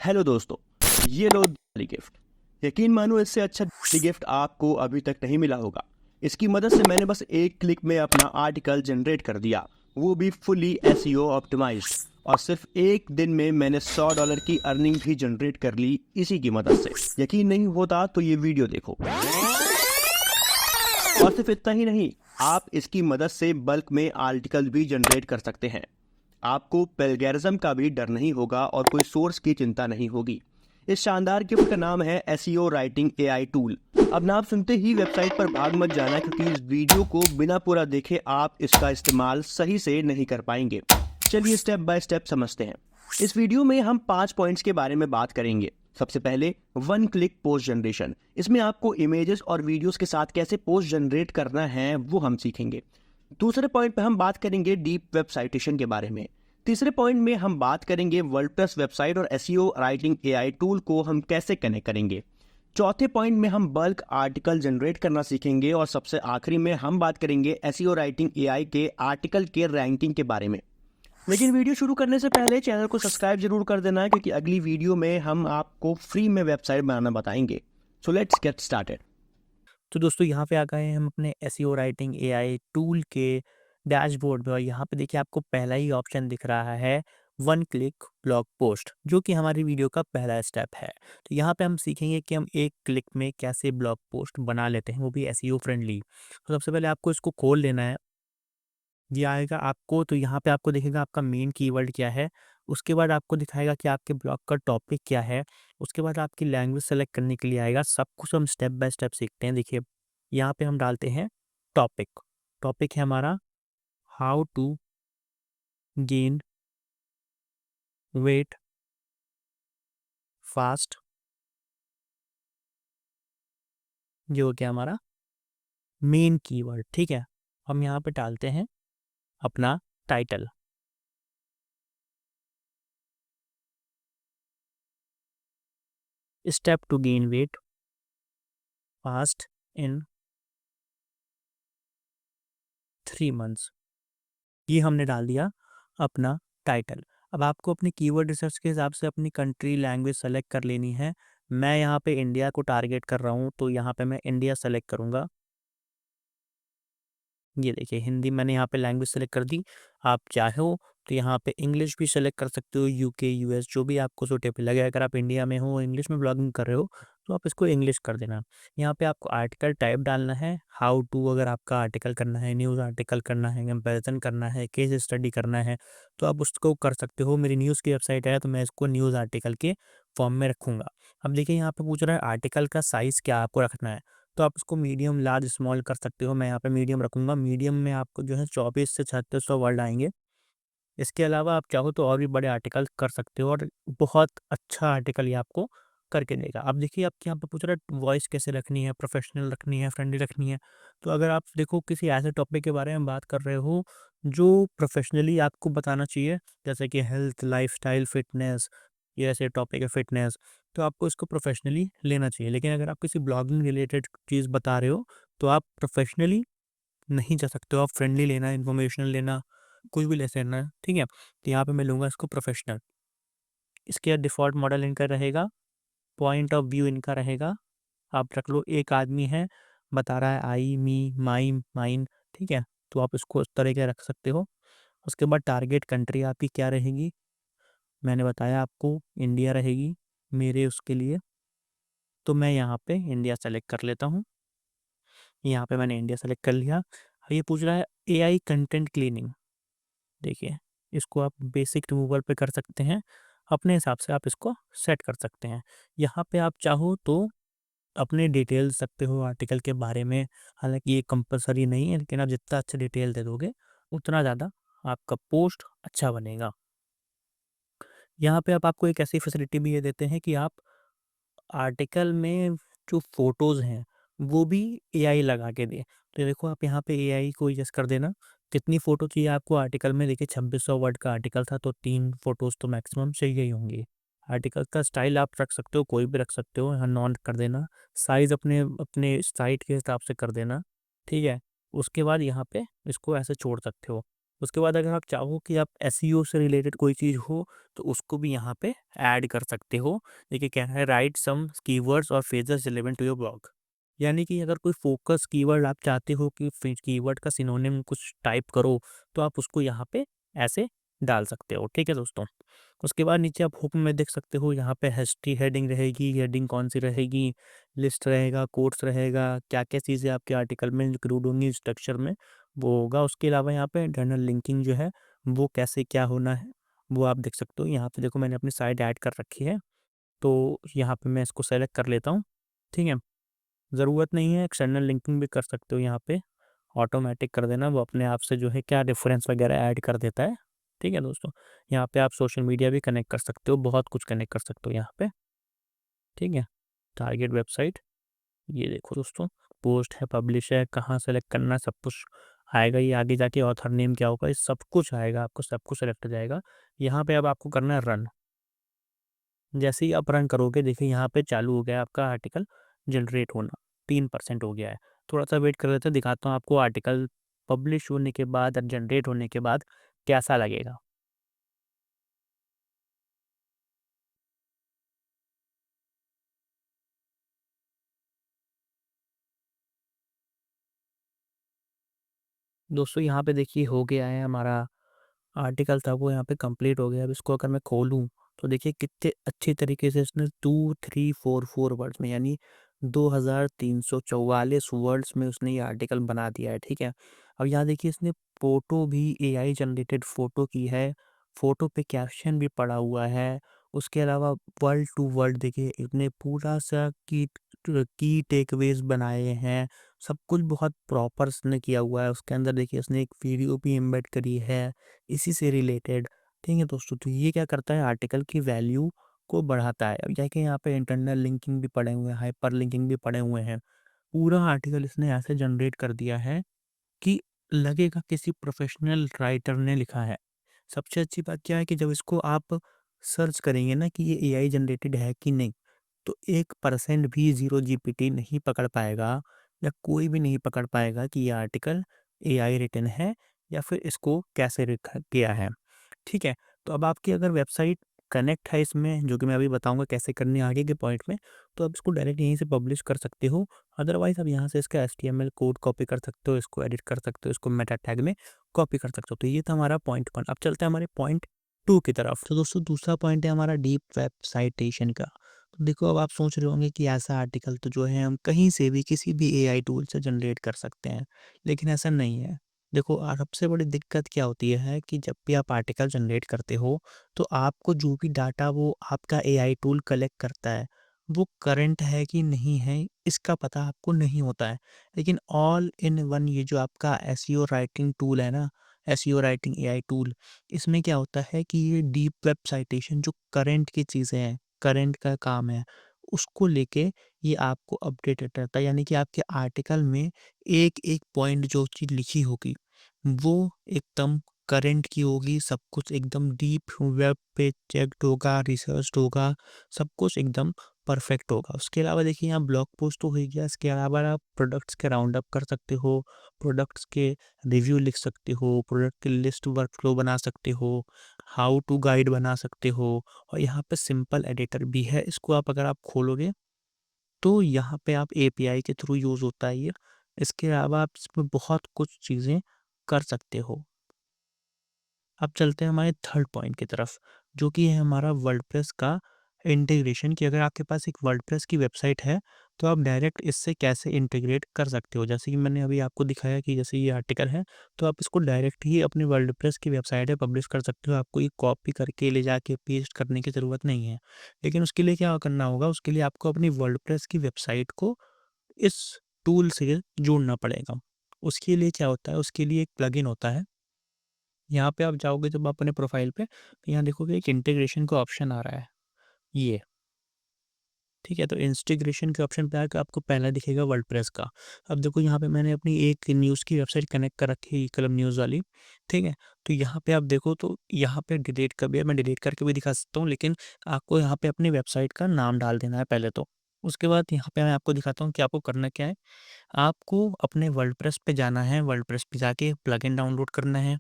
Hello दोस्तों, ये लो Diwali gift. यकीन मानो इससे अच्छा दिवाली गिफ्ट आपको अभी तक नहीं मिला होगा। इसकी मदद से मैंने बस एक क्लिक में अपना आर्टिकल जनरेट कर दिया, वो भी फुली एसईओ ऑप्टिमाइज्ड। और सिर्फ एक दिन में मैंने $100 की अर्निंग भी जनरेट कर ली इसी की मदद से। यकीन नहीं होता तो ये वीडियो देखो। और सिर्फ इतना ही नहीं, आप इसकी मदद से बल्क में आर्टिकल भी जनरेट कर सकते हैं। आपको प्लेगैरिज्म का भी डर नहीं होगा और कोई सोर्स की चिंता नहीं होगी। इस शानदार गिफ्ट का नाम है एसईओ राइटिंग एआई टूल। अब नाम सुनते ही वेबसाइट पर भाग मत जाना, क्योंकि इस वीडियो को बिना पूरा देखे आप इसका इस्तेमाल सही से नहीं कर पाएंगे। चलिए स्टेप बाय स्टेप समझते हैं। इस वीडियो में हम 5 पॉइंट्स के बारे में बात करेंगे। सबसे पहले, वन क्लिक पोस्ट जनरेशन। इसमें आपको इमेजेस और वीडियोस के साथ कैसे पोस्ट जनरेट करना है वो हम सीखेंगे। दूसरे पॉइंट पे हम बात करेंगे डीप वेब साइटेशन के बारे में। तीसरे पॉइंट में हम बात करेंगे वर्डप्रेस वेबसाइट और एसईओ राइटिंग एआई टूल को हम कैसे कनेक्ट करेंगे। चौथे पॉइंट में हम बल्क आर्टिकल जनरेट करना सीखेंगे। और सबसे आखिरी में हम बात करेंगे एसईओ राइटिंग एआई के आर्टिकल के रैंकिंग के बारे में। लेकिन वीडियो शुरू करने से पहले चैनल को सब्सक्राइब जरूर कर देना है, क्योंकि अगली वीडियो में हम आपको फ्री में वेबसाइट बनाना बताएंगे। So let's get started. तो दोस्तों यहाँ पे आ गए हैं हम अपने एसईओ राइटिंग एआई टूल के डैशबोर्ड में, और यहाँ पे देखिए आपको पहला ही ऑप्शन दिख रहा है वन क्लिक ब्लॉग पोस्ट, जो कि हमारी वीडियो का पहला स्टेप है। तो यहाँ पे हम सीखेंगे कि हम एक क्लिक में कैसे ब्लॉग पोस्ट बना लेते हैं, वो भी एसईओ फ्रेंडली। तो सबसे पहले आपको इसको खोल लेना है। ये आएगा आपको, तो यहाँ पे आपको दिखेगा आपका मेन कीवर्ड क्या है। उसके बाद आपको दिखाएगा कि आपके ब्लॉग का टॉपिक क्या है। उसके बाद आपकी लैंग्वेज सेलेक्ट करने के लिए आएगा। सब कुछ हम स्टेप बाय स्टेप सीखते हैं। देखिए यहाँ पे हम डालते हैं टॉपिक। टॉपिक है हमारा how to gain weight fast. ये हो गया हमारा मेन कीवर्ड, ठीक है। हम यहाँ पे डालते हैं अपना title. Step two gain weight fast in 3 months। ये हमने डाल दिया अपना टाइटल। अब आपको अपनी कीवर्ड रिसर्च के हिसाब से अपनी कंट्री लैंग्वेज सेलेक्ट कर लेनी है। मैं यहाँ पे इंडिया को टारगेट कर रहा हूँ, तो यहाँ पे मैं इंडिया सेलेक्ट करूँगा। ये देखिए हिंदी मैंने यहाँ पे लैंग्वेज सेलेक्ट कर दी। आप चाहो तो यहाँ पे इंग्लिश भी सेलेक्ट कर सकते हो, यूके यूएस जो भी आपको सूटेबल लगे। अगर आप इंडिया में हो, इंग्लिश में ब्लॉगिंग कर रहे हो, तो आप इसको इंग्लिश कर देना। यहाँ पे आपको आर्टिकल टाइप डालना है हाउ टू। अगर आपका आर्टिकल करना है, न्यूज़ आर्टिकल करना है, कंपैरिजन करना है, केस स्टडी करना है, तो आप उसको कर सकते हो। मेरी न्यूज़ की वेबसाइट है, तो मैं इसको न्यूज़ आर्टिकल के फॉर्म में रखूँगा। अब देखिए यहाँ पे पूछ रहा है आर्टिकल का साइज़ क्या आपको रखना है, तो आप इसको मीडियम लार्ज स्मॉल कर सकते हो। मैं यहाँ पे मीडियम रखूँगा। मीडियम में आपको जो है 24 से 3600 वर्ड आएँगे। इसके अलावा आप चाहो तो और भी बड़े आर्टिकल कर सकते हो, और बहुत अच्छा आर्टिकल ये आपको करके देगा। अब देखिए आपके यहाँ पे पूछ रहा है वॉइस कैसे रखनी है, प्रोफेशनल रखनी है, फ्रेंडली रखनी है। तो अगर आप देखो किसी ऐसे टॉपिक के बारे में बात कर रहे हो जो प्रोफेशनली आपको बताना चाहिए, जैसे कि हेल्थ, लाइफस्टाइल, फिटनेस, ये ऐसे टॉपिक है फिटनेस, तो आपको इसको प्रोफेशनली लेना चाहिए। लेकिन अगर आप किसी ब्लॉगिंग रिलेटेड चीज़ बता रहे हो, तो आप प्रोफेशनली नहीं जा सकते हो। आप फ्रेंडली लेना, इन्फॉर्मेशनल लेना, कुछ भी ले लेना है, ठीक है। तो यहाँ पे मैं लूँगा इसको प्रोफेशनल। इसके डिफ़ॉल्ट मॉडल इनका रहेगा, पॉइंट ऑफ व्यू इनका रहेगा। आप रख लो एक आदमी है, बता रहा है आई, मी, माई, माइन, ठीक है। तो आप इसको इस तरह के रख सकते हो। उसके बाद टारगेट कंट्री आपकी क्या रहेगी, मैंने बताया आपको इंडिया रहेगी मेरे उसके लिए। तो मैं यहाँ पे इंडिया सेलेक्ट कर लेता हूँ। यहाँ पे मैंने इंडिया सेलेक्ट कर लिया। अब ये पूछ रहा है एआई कंटेंट क्लीनिंग। देखिए इसको आप बेसिक रिमूवल पे कर सकते हैं, अपने हिसाब से आप इसको सेट कर सकते हैं। यहाँ पे आप चाहो तो अपने डिटेल सकते हो आर्टिकल के बारे में। हालांकि ये कंपलसरी नहीं है, लेकिन आप जितना अच्छा डिटेल दे दोगे उतना ज़्यादा आपका पोस्ट अच्छा बनेगा। यहाँ पे आप आपको एक ऐसी फैसिलिटी भी ये देते हैं कि आप आर्टिकल में जो फ़ोटोज़ हैं, वो भी एआई लगा के दें। तो देखो आप यहाँ पे एआई को एडजस्ट कर देना, कितनी फ़ोटो चाहिए आपको आर्टिकल में। देखिए 2600 वर्ड का आर्टिकल था, तो 3 फ़ोटोज़ तो मैक्सिमम चाहिए ही होंगी। आर्टिकल का स्टाइल आप रख सकते हो, कोई भी रख सकते हो, यहाँ नॉन कर देना। साइज़ अपने अपने साइट के हिसाब से कर देना, ठीक है। उसके बाद यहाँ पे इसको ऐसे छोड़ सकते हो। उसके बाद अगर आप चाहो कि आप एसईओ से रिलेटेड कोई चीज़ हो तो उसको भी यहाँ पे ऐड कर सकते हो। देखिए क्या है, राइट सम कीवर्ड्स और phrases relevant to your blog. यानी कि अगर कोई फोकस कीवर्ड आप चाहते हो कि कीवर्ड का सिनोनिम कुछ टाइप करो, तो आप उसको यहाँ पे ऐसे डाल सकते हो। ठीक है दोस्तों। उसके बाद नीचे आप हुक में देख सकते हो, यहाँ पे हिस्ट्री हेडिंग रहेगी। हेडिंग कौन सी रहेगी? लिस्ट रहेगा, कोट्स रहेगा, क्या-क्या चीज़ें आपके आर्टिकल में इंक्लूड होंगी स्ट्रक्चर में, वो होगा। उसके अलावा यहाँ पे इंटरनल लिंकिंग जो है, वो कैसे क्या होना है, वो आप देख सकते हो। यहाँ पे देखो मैंने अपनी साइट ऐड कर रखी है, तो यहाँ पे मैं इसको सेलेक्ट कर लेता हूँ। ठीक है? ज़रूरत नहीं है, एक्सटर्नल लिंकिंग भी कर सकते हो यहाँ पे। ऑटोमैटिक कर देना, वो अपने आप से जो है क्या रेफ़रेंस वगैरह ऐड कर देता है। ठीक है दोस्तों? यहाँ पे आप सोशल मीडिया भी कनेक्ट कर सकते हो, बहुत कुछ कनेक्ट कर सकते हो यहाँ पे। ठीक है? टारगेट वेबसाइट, ये देखो दोस्तों, पोस्ट है, पब्लिश है, कहाँ सेलेक्ट करना है, सब कुछ आएगा। ये आगे जाके ऑथर नेम क्या होगा, ये सब कुछ आएगा, आपको सब कुछ सेलेक्ट हो जाएगा। यहाँ पे अब आपको करना है रन। जैसे ही आप रन करोगे, देखिए यहाँ पे चालू हो गया आपका आर्टिकल जनरेट होना, 3% हो गया है। थोड़ा-सा वेट कर लेते हैं, दिखाता हूँ आपको आर्टिकल पब्लिश होने के बाद और जनरेट होने के बाद कैसा लगेगा। दोस्तों यहाँ पे देखिए हो गया है, हमारा आर्टिकल था वो यहाँ पे कंप्लीट हो गया। अब इसको अगर मैं खोलूँ तो देखिए कितने अच्छी तरीके से इसने 2344 वर्ड्स में, यानी 2344 वर्ड्स में उसने ये आर्टिकल बना दिया है। ठीक है? अब यहाँ देखिए इसने फ़ोटो भी एआई जनरेटेड फ़ोटो की है। फ़ोटो पे कैप्शन भी पड़ा हुआ है। उसके अलावा वर्ड टू वर्ड देखिए इसने पूरा सा की टेकअवेज़ बनाए हैं। सब कुछ बहुत प्रॉपर इसने किया हुआ है। उसके अंदर देखिए इसने एक वीडियो भी एम्बेड करी है इसी से रिलेटेड। ठीक है दोस्तों, तो ये क्या करता है, आर्टिकल की वैल्यू को बढ़ाता है। अब देखिए यहाँ पे इंटरनल लिंकिंग भी पड़े हुए हैं, हाइपर लिंकिंग भी पड़े हुए हैं। पूरा आर्टिकल इसने ऐसे जनरेट कर दिया है कि लगेगा किसी प्रोफेशनल राइटर ने लिखा है। सबसे अच्छी बात क्या है कि जब इसको आप सर्च करेंगे ना कि ये एआई जनरेटेड है कि नहीं, तो 1% भी ज़ीरो जीपीटी नहीं पकड़ पाएगा, या कोई भी नहीं पकड़ पाएगा कि ये आर्टिकल एआई रिटन है या फिर इसको कैसे लिखा गया है। ठीक है? तो अब आपकी अगर वेबसाइट कनेक्ट है इसमें, जो कि मैं अभी बताऊँगा कैसे करनी है आगे के पॉइंट में, तो आप इसको डायरेक्ट यहीं से पब्लिश कर सकते हो। अदरवाइज़ आप यहाँ से इसका एचटीएमएल कोड कॉपी कर सकते हो, इसको एडिट कर सकते हो, इसको मेटा टैग में कॉपी कर सकते हो। तो ये था हमारा पॉइंट 1। अब चलते हैं हमारे पॉइंट 2 की तरफ। तो दोस्तों दूसरा पॉइंट है हमारा डीप वेब साइटेशन का। तो देखो अब आप सोच रहे होंगे कि ऐसा आर्टिकल तो जो है हम कहीं से भी किसी भी एआई टूल से जनरेट कर सकते हैं, लेकिन ऐसा नहीं है। देखो सबसे बड़ी दिक्कत क्या होती है कि जब भी आप आर्टिकल जनरेट करते हो, तो आपको जो भी डाटा वो आपका एआई टूल कलेक्ट करता है, वो करंट है कि नहीं है, इसका पता आपको नहीं होता है। लेकिन ऑल इन वन ये जो आपका एसईओ राइटिंग टूल है ना, एसईओ राइटिंग एआई टूल, इसमें क्या होता है कि ये डीप वेब साइटेशन जो करंट की चीज़ें हैं, करंट का काम है, उसको लेके ये आपको अपडेटेड रहता है। यानी कि आपके आर्टिकल में एक-एक पॉइंट जो चीज़ लिखी होगी, वो एकदम करंट की होगी, सब कुछ एकदम डीप वेब पे चेक्ड होगा, रिसर्च्ड होगा, सब कुछ एकदम परफेक्ट होगा। उसके अलावा देखिए यहाँ ब्लॉग पोस्ट तो हो ही गया, इसके अलावा आप प्रोडक्ट्स के राउंड अप कर सकते हो, प्रोडक्ट्स के रिव्यू लिख सकते हो, प्रोडक्ट की लिस्ट वर्कफ्लो बना सकते हो, हाउ टू गाइड बना सकते हो, और यहाँ पे सिंपल एडिटर भी है। इसको अगर आप खोलोगे तो यहाँ पे आप एपीआई के थ्रू यूज़ होता है ये। इसके अलावा आप इसमें बहुत कुछ चीज़ें कर सकते हो। अब चलते हैं हमारे थर्ड पॉइंट की तरफ, जो कि है हमारा वर्डप्रेस का इंटीग्रेशन, कि अगर आपके पास एक वर्डप्रेस की वेबसाइट है, तो आप डायरेक्ट इससे कैसे इंटीग्रेट कर सकते हो। जैसे कि मैंने अभी आपको दिखाया कि जैसे ये आर्टिकल है, तो आप इसको डायरेक्ट ही अपनी वर्डप्रेस की वेबसाइट पे पब्लिश कर सकते हो। आपको ये कॉपी करके ले जाके पेस्ट करने की ज़रूरत नहीं है। लेकिन उसके लिए क्या करना होगा, उसके लिए आपको अपनी वर्डप्रेस की वेबसाइट को इस टूल से जोड़ना पड़ेगा। उसके लिए क्या होता है, उसके लिए एक प्लगइन होता है। यहाँ पे आप जाओगे जब आप अपने प्रोफाइल पे, तो यहाँ देखोगे एक इंटीग्रेशन का ऑप्शन आ रहा है, ये, ठीक है? तो इंस्टीग्रेशन के ऑप्शन पे आके आपको पहला दिखेगा वर्डप्रेस का। अब देखो यहाँ पे मैंने अपनी एक न्यूज़ की वेबसाइट कनेक्ट कर रखी है, कलम न्यूज़ वाली, ठीक है? तो यहाँ पे आप देखो तो यहाँ पे डिलीट का भी है, मैं डिलीट करके भी दिखा सकता हूँ, लेकिन आपको यहाँ पे अपनी वेबसाइट का नाम डाल देना है पहले तो। उसके बाद यहाँ पे मैं आपको दिखाता हूँ कि आपको करना क्या है। आपको अपने वर्डप्रेस पे जाना है, वर्डप्रेस पे जाके प्लगइन डाउनलोड करना है।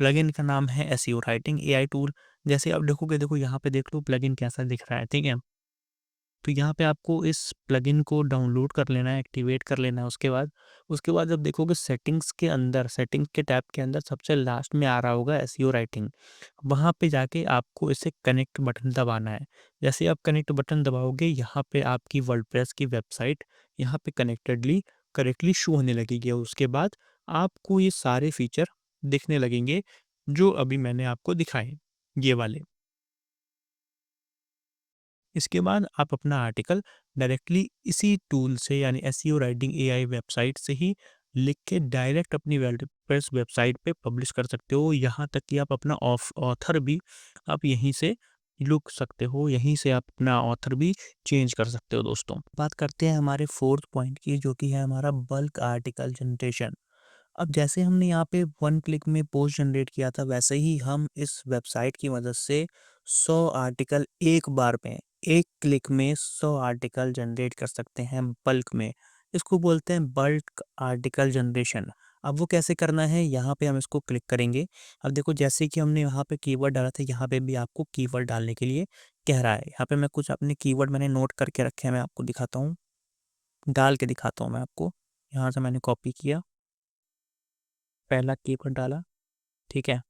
प्लगइन का नाम है एसईओ राइटिंग एआई टूल। जैसे आप देखोगे, देखो यहाँ पे देख लो प्लगइन कैसा दिख रहा है, ठीक है। तो यहाँ पे आपको इस प्लगइन को डाउनलोड कर लेना है, एक्टिवेट कर लेना है। उसके बाद जब देखोगे सेटिंग्स के अंदर, सेटिंग के टैब के अंदर सबसे लास्ट में आ रहा होगा एसईओ राइटिंग। वहाँ पे जाके आपको इसे कनेक्ट बटन दबाना है। जैसे आप कनेक्ट बटन दबाओगे, यहाँ पे आपकी वर्डप्रेस की वेबसाइट यहाँ पे करेक्टली शो होने लगेगी। और उसके बाद आपको ये सारे फीचर दिखने लगेंगे जो अभी मैंने आपको दिखाए, ये वाले। इसके बाद आप अपना आर्टिकल डायरेक्टली इसी टूल से, यानी एसईओ राइटिंग एआई वेबसाइट से ही लिख के डायरेक्ट अपनी वर्डप्रेस वेबसाइट पे पब्लिश कर सकते हो। यहाँ तक कि आप अपना ऑथर भी आप यहीं से लिख सकते हो, यहीं से आप अपना ऑथर भी चेंज कर सकते हो दोस्तों। बात करते हैं हमारे फोर्थ पॉइंट की, जो कि है हमारा बल्क आर्टिकल जनरेशन। अब जैसे हमने यहाँ पे 1 क्लिक में पोस्ट जनरेट किया था, वैसे ही हम इस वेबसाइट की मदद से 100 आर्टिकल एक बार में, एक क्लिक में 100 आर्टिकल जनरेट कर सकते हैं बल्क में। इसको बोलते हैं बल्क आर्टिकल जनरेशन। अब वो कैसे करना है, यहाँ पे हम इसको क्लिक करेंगे। अब देखो, जैसे कि हमने यहाँ पे कीवर्ड डाला था, यहाँ पे भी आपको कीवर्ड डालने के लिए कह रहा है। यहाँ पे मैं कुछ अपने कीवर्ड मैंने नोट करके रखे हैं, मैं आपको दिखाता हूँ, डाल के दिखाता हूँ मैं आपको। यहाँ से मैंने कॉपी किया, पहला कीवर्ड डाला, ठीक है,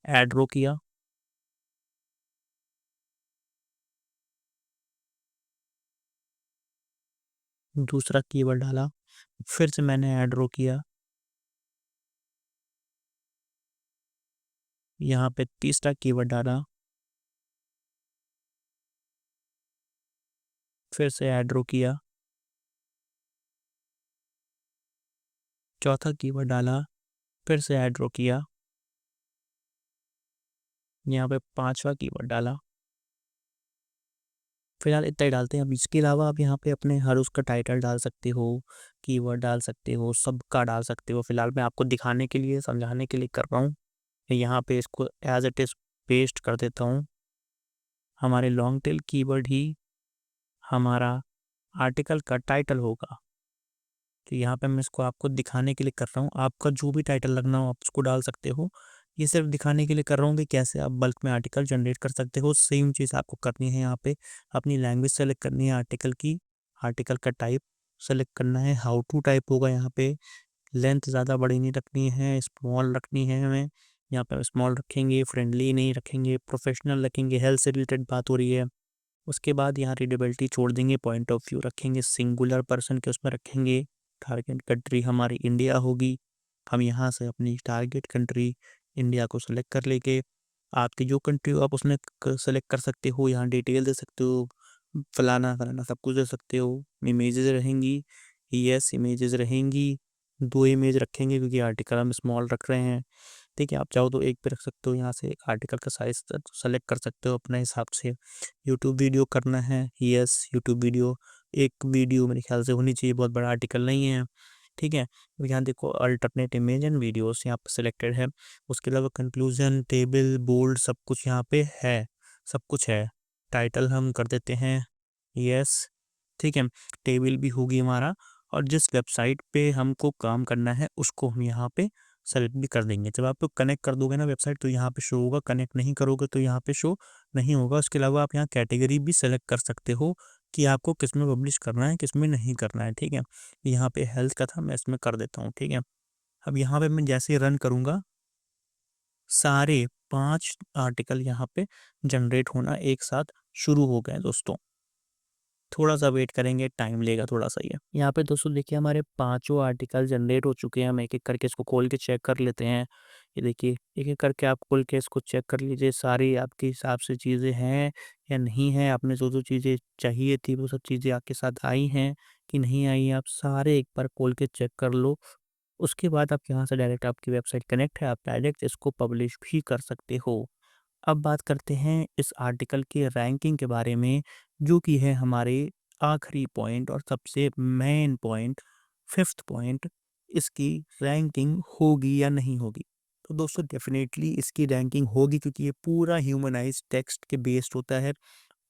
ऐड रो किया, दूसरा कीवर्ड डाला, फिर से मैंने ऐड रो किया, यहाँ पे तीसरा कीवर्ड डाला, फिर से ऐड रो किया, चौथा कीवर्ड डाला, फिर से ऐड रो किया, यहाँ पे पांचवा कीवर्ड डाला। फिलहाल इतना ही डालते हैं। अब इसके अलावा आप यहाँ पे अपने हर उसका टाइटल डाल सकते हो, कीवर्ड डाल सकते हो, सबका डाल सकते हो। फिलहाल मैं आपको दिखाने के लिए, समझाने के लिए कर रहा हूँ। यहाँ पे इसको एज इट इज पेस्ट कर देता हूँ। हमारे लॉन्ग टेल कीवर्ड ही हमारा आर्टिकल का टाइटल होगा। तो यहाँ पे मैं इसको आपको दिखाने के लिए कर रहा हूँ। आपका जो भी टाइटल लगना हो आप उसको डाल सकते हो। ये सिर्फ दिखाने के लिए कर रहा हूँ कि कैसे आप बल्क में आर्टिकल जनरेट कर सकते हो। सेम चीज़ आपको करनी है। यहाँ पे अपनी लैंग्वेज सेलेक्ट करनी है, आर्टिकल की, आर्टिकल का टाइप सेलेक्ट करना है, हाउ टू टाइप होगा यहाँ पे। लेंथ ज़्यादा बड़ी नहीं रखनी है, स्मॉल रखनी है हमें। यहाँ पे स्मॉल रखेंगे, फ्रेंडली नहीं रखेंगे, प्रोफेशनल रखेंगे, हेल्थ से रिलेटेड बात हो रही है। उसके बाद यहाँ रीडेबिलिटी छोड़ देंगे, पॉइंट ऑफ व्यू रखेंगे, सिंगुलर पर्सन के उसमें रखेंगे। टारगेट कंट्री हमारी इंडिया होगी। हम यहाँ से अपनी टारगेट कंट्री इंडिया को सिलेक्ट कर लेंगे। आपकी जो कंट्री हो आप उसमें सेलेक्ट कर सकते हो, यहाँ डिटेल दे सकते हो, फलाना फलाना सब कुछ दे सकते हो। इमेजेस रहेंगी, यस इमेजेस रहेंगी, 2 इमेज रखेंगे क्योंकि आर्टिकल हम स्मॉल रख रहे हैं। ठीक है, आप चाहो तो एक पे रख सकते हो। यहाँ से आर्टिकल का साइज सेलेक्ट कर सकते हो अपने हिसाब से। यूट्यूब वीडियो करना है, यस यूट्यूब वीडियो, एक वीडियो मेरे ख्याल से होनी चाहिए, बहुत बड़ा आर्टिकल नहीं है। ठीक है, तो यहाँ देखो अल्टरनेट इमेज एंड वीडियोस यहाँ पर सिलेक्टेड है। उसके अलावा कंक्लूजन, टेबल, बोल्ड सब कुछ यहाँ पे है, सब कुछ है। टाइटल हम कर देते हैं यस, ठीक है, टेबल भी होगी हमारा। और जिस वेबसाइट पे हमको काम करना है उसको हम यहाँ पे सेलेक्ट भी कर देंगे। जब आप कनेक्ट कर दोगे ना वेबसाइट तो यहाँ पे शो होगा, कनेक्ट नहीं करोगे तो यहाँ पे शो नहीं होगा। उसके अलावा आप यहाँ कैटेगरी भी सेलेक्ट कर सकते हो कि आपको किस में पब्लिश करना है, किस में नहीं करना है। ठीक है, यहाँ पे हेल्थ का था, मैं इसमें कर देता हूँ। ठीक है, अब यहाँ पे मैं जैसे रन करूँगा सारे 5 आर्टिकल यहाँ पे जनरेट होना एक साथ शुरू हो गए दोस्तों। थोड़ा सा वेट करेंगे, टाइम लेगा थोड़ा सा ये। यहाँ पे दोस्तों देखिए हमारे पांचों आर्टिकल जनरेट हो चुके हैं। हम एक एक करके इसको खोल के चेक कर लेते हैं। ये देखिए एक एक करके आप खोल के इसको चेक कर लीजिए, सारी आपके हिसाब से चीज़ें हैं या नहीं है। आपने जो जो चीज़ें चाहिए थी वो सब चीज़ें आपके साथ आई हैं कि नहीं आई हैं, आप सारे एक बार खोल के चेक कर लो। उसके बाद आप यहाँ से डायरेक्ट, आपकी वेबसाइट कनेक्ट है, आप डायरेक्ट इसको पब्लिश भी कर सकते हो। अब बात करते हैं इस आर्टिकल के रैंकिंग के बारे में, जो कि है हमारे आखिरी पॉइंट और सबसे मेन पॉइंट, फिफ्थ पॉइंट, इसकी रैंकिंग होगी या नहीं होगी। तो दोस्तों डेफिनेटली इसकी रैंकिंग होगी क्योंकि ये पूरा ह्यूमनाइज्ड टेक्स्ट के बेस्ड होता है।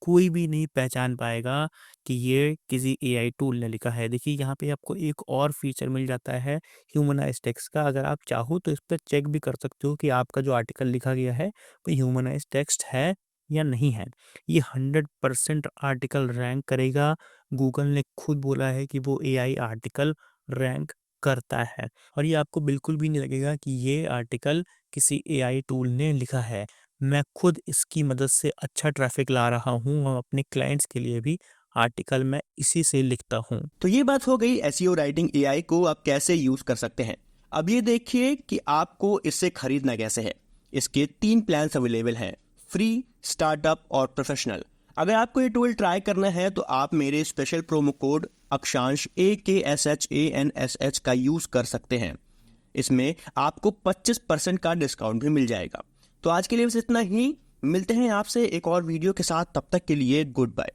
कोई भी नहीं पहचान पाएगा कि ये किसी एआई टूल ने लिखा है। देखिए यहाँ पे आपको एक और फीचर मिल जाता है ह्यूमनाइज़्ड टेक्स्ट का। अगर आप चाहो तो इस पे चेक भी कर सकते हो कि आपका जो आर्टिकल लिखा गया है वो ह्यूमनाइज़्ड टेक्स्ट है या नहीं है। ये 100% आर्टिकल रैंक करेगा। गूगल ने खुद बोला है कि वो एआई आर्टिकल रैंक करता है और ये आपको बिल्कुल भी नहीं लगेगा कि ये आर्टिकल किसी एआई टूल ने लिखा है। मैं खुद इसकी मदद से अच्छा ट्रैफ़िक ला रहा हूँ और अपने क्लाइंट्स के लिए भी आर्टिकल मैं इसी से लिखता हूँ। तो ये बात हो गई एसईओ राइटिंग एआई को आप कैसे यूज कर सकते हैं। अब ये देखिए कि आपको इससे खरीदना कैसे है। इसके 3 प्लान्स अवेलेबल हैं, फ्री, स्टार्टअप और प्रोफेशनल। अगर आपको ये टूल ट्राई करना है तो आप मेरे स्पेशल प्रोमो कोड अक्षांश AKSHANSH का यूज कर सकते हैं। इसमें आपको 25% का डिस्काउंट भी मिल जाएगा। तो आज के लिए बस इतना ही। मिलते हैं आपसे एक और वीडियो के साथ, तब तक के लिए गुड बाय।